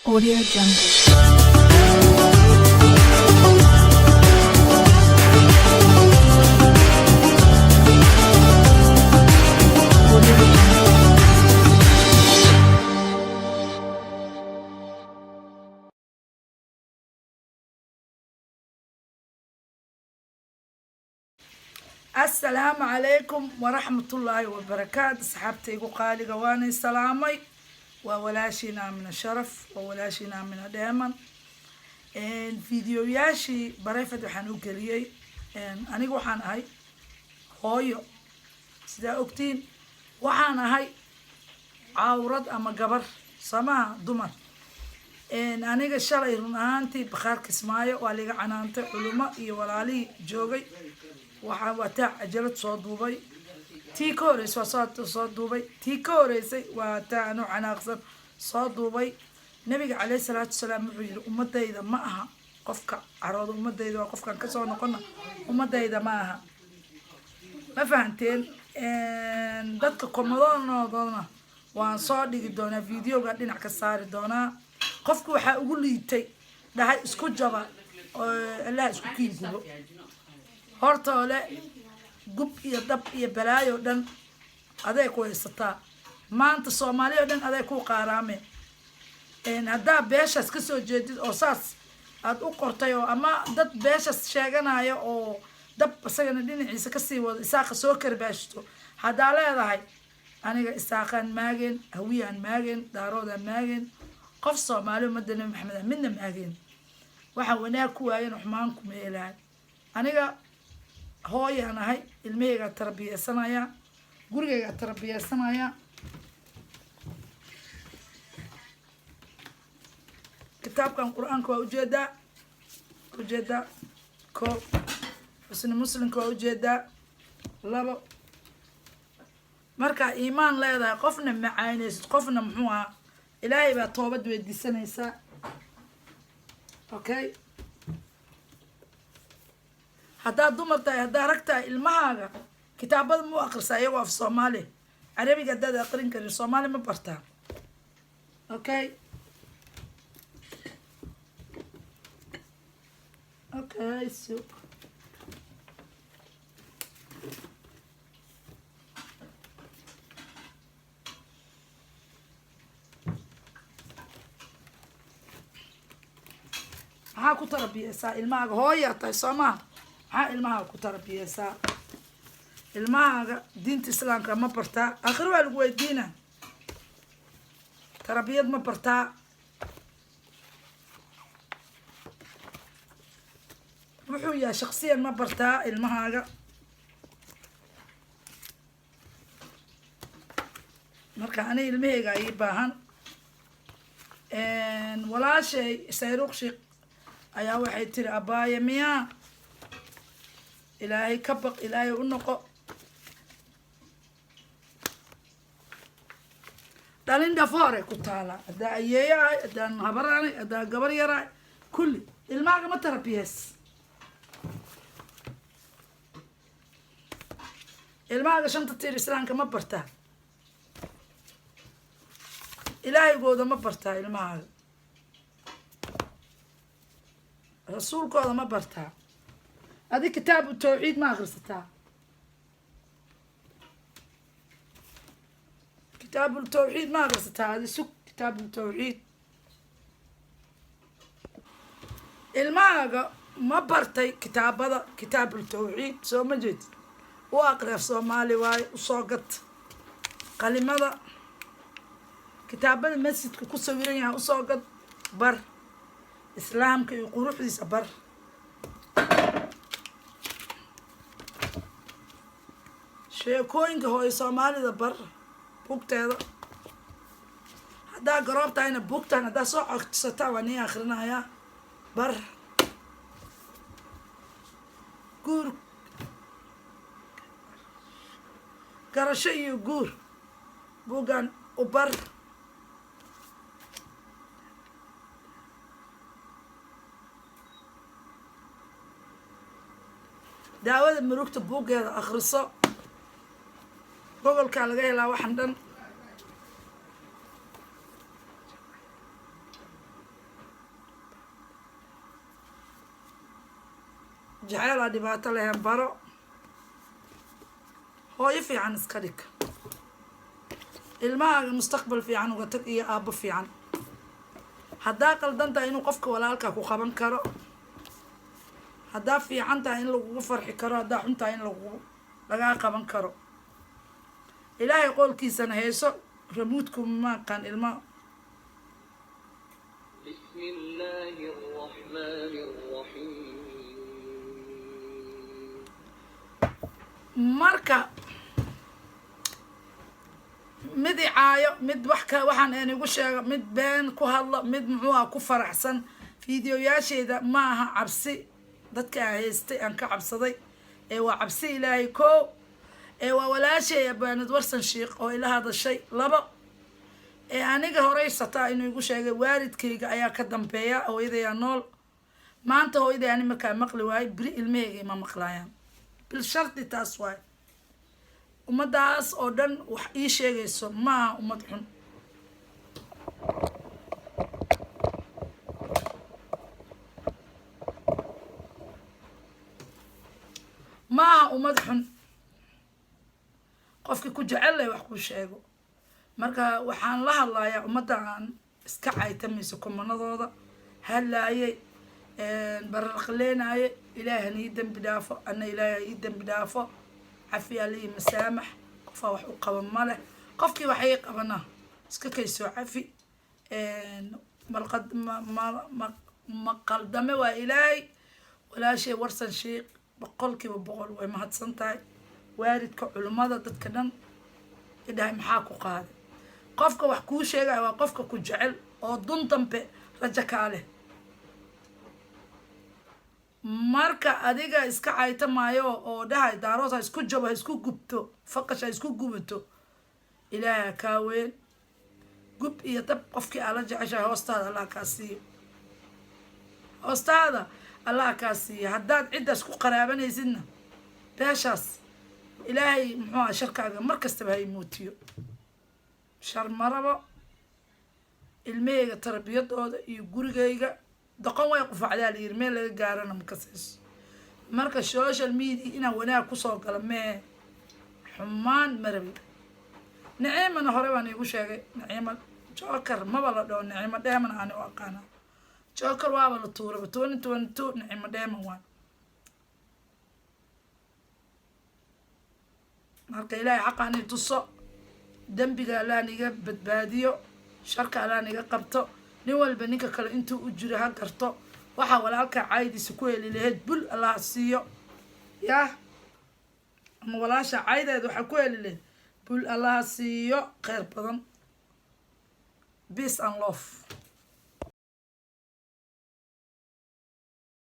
Audio Jungle. Audio Jungle. السلام عليكم ورحمة الله وبركاته. صحابتي قالي قواني سلامي وولاشينا من الشرف وولاشينا من دائما الفيديو ياشي بريفة وحنو كليي أنا وحان هاي هويو سدا أكتين وحان هاي عورد أما قبر سما دمر أنا شالي رنانتي بخار كسماية وعليق عنانتي علماء يولالي جوغي waxaa wataa cajalad soo duubay tii ka horeysa waa soo duubay tii ka horeysay waa taa anuu canaaqsan soo duubay nabiga calayhi salaatu wasalaam wuxuu yidhi ummadayda ma aha qofka carooda ummadayda waa qofkan kasoo noqona ummadayda ma aha ma fahanteen dadka komadonoodona waan soo dhigi doonaa videoga dhinac ka saari doonaa qofku waxaa ugu liitay dhahay isku jaba oo allah isku kiingubo hortoole gub iyo dab iyo balaayo dhan aday ku haysataa maanta Soomaaliya dhan aday ku qaaraame haddaa beeshaas ka soo jeedid oo saas aad u qortay oo ama dad beeshaas sheeganaya oo dab asagana dhinaciisa ka sii wada isaaqa soo karbaashto haddaa leedahay aniga isaaqan maageen hawiyaan maageen daaroodan maageen qof Soomaali madana Maxamed midna maageen waxa wanaag ku waayeen xumaan ku meelaan aniga hooyaan ahay ilmahayga tarbiyeysanaya gurigayga tarbiyeysanaya kitaabkan quraanka waa ujeedaa ko xusni muslimka waa ujeedaa labo marka iimaan leedahay qofna macaanaysid qofna muxuu ahaa ilaahay baa toobad weydiisanaysaa okay haddaad dumar tahay haddaad rag tahay ilmahaaga kitaabada mu akhrisaa iyagoo af Soomaali carabiga haddaad aqrin karin Soomaali ma bartaa okay so maxaa ku tarbiyeysaa ilmahaaga hooyaa tahay Soomaa maxaa ilmaha ku tarbiyeysaa ilmaha diinta islaamka ma bartaa akhir waa lagu weydiina tarbiyad ma bartaa wuxuu yahay shakhsiyan ma bartaa ilmahaaga marka aniga ilmahayga ay baahan walaashay sayruqshi ayaa waxay tiri abaaya miyaa ilaahay ka baq ilaahay u noqo dhalin dhafoore ku taala haddaa ayeeyahay haddaan habaraanay haddaan gabar yaraay kulli ilmaaga ma tarabiyees ilmaaga shanta tiir islaamka ma bartaa ilaahigooda ma bartaa ilmaaga rasuulkooda ma bartaa هذه كتاب التوحيد ما أخرستها كتاب التوحيد ما أخرستها هذه سك كتاب التوحيد الماغا ما برتي كتاب هذا كتاب التوحيد سو ما جيت وأقرأ صومالي واي وصوقت قال ماذا كتاب المسجد كسويرين يعني وصوقت بر إسلام كي يقولوا حديث بر sheekooyinka hooyo Soomaalida bar bugteeda haddaa garoobtayna bugtaan haddaa soo codsataa waa nin akhrinaya bar guur garasho iyo guur bugan u bar daawada murugta bugeeda akhriso gobolka laga helaa waxan dhan jaceelaa dhibaato lehen baro hooyo fiican iska dhig ilmahaaga mustaqbal fiican uga tag iyo aabbo fiican haddaa qaldan tahay inuu qofka walaalkaa ku qaban karo haddaa fiican tahay in lagugu farxi karo haddaa xun tahay in lagaa qaban karo ilaahay qowlkiisana heeso ramuudku maaqaan ilma بسم الله الرحمن الرحيم marka mid icaayo mid waxaan inigu sheego mid been ku hadlo mid muxuu ah ku faraxsan fiidiyoyaasheeda ma aha cabsi dadka aan haystay aan ka cabsaday ee waa cabsi ilaahay koo ee waa walaashay abaanad warsan shiiq oo ila hadashay labo ee aniga horeysataa inuu igu sheegay waalidkayga ayaa ka dambeeya hooyadayaa nool maanta hooyaday ani markaa maqli waayo beri ilmahayga ima maqlaayaan bil shardi taas waayo ummadaas oo dhan wax ii sheegayso maaha ummad xun maaha ummad xun qofkii ku jecel leh wax kuu sheego marka waxaan la hadlayaa ummadda aan iska caytamayso kumanadooda hadlaayay bararqaleenaye ilaahi hana ii dembi dhaafo ana ilaahi ha ii dembi dhaafo cafi alla ii masaamax qofaa wax u qaban ma leh qofkii wax ii qabana iska kaysoo cafi maqaldame waa ilaahay walaashay warsan shiiq 100% way mahadsan tahay waalidka culimmada dadka dhan idhahay maxaa ku qaaday qofka wax kuu sheegaya waa qofka ku jecel oo dun dambe rajo kaa leh marka adiga iska caytamaayo oo dhahay daarood ha isku jabo ha isku gubto faqash ha isku gubato ilaahay ha kaa weyn gub iyo dab qofkii aala jeceshahay hoostaada allah kaa siiyo hoostaada allah kaa siiyo haddaad ciddaas ku qaraabanaysidna beeshaas ilaahay muxuu aha sharkaaga mar kastaba ha imuutiyo shar marabo ilmahayga tarbiyadooda iyo gurigayga doqon way qufacdaa la yiri meel laga gaarana makasayso marka social media inaan wanaag kusoo gala mee xumaan marabi naciimana hore baan iigu sheegay naciima joker maba la dhaho naciimo dheeman aani u aqaana joker waaba la tuuraba 2022 naciimo dheeman waan marka ilaahay xaqaan i tuso dembiga allaan iga badbaadiyo sharka allaan iga qabto nin walba ninka kale intuu u jiro ha garto waxaa walaalkaa caydiisa ku heli lahayd bul allah siiyo yah ama walaasha caydeed waxaa ku heli lahayd bul allah siiyo kheyr badan peace and love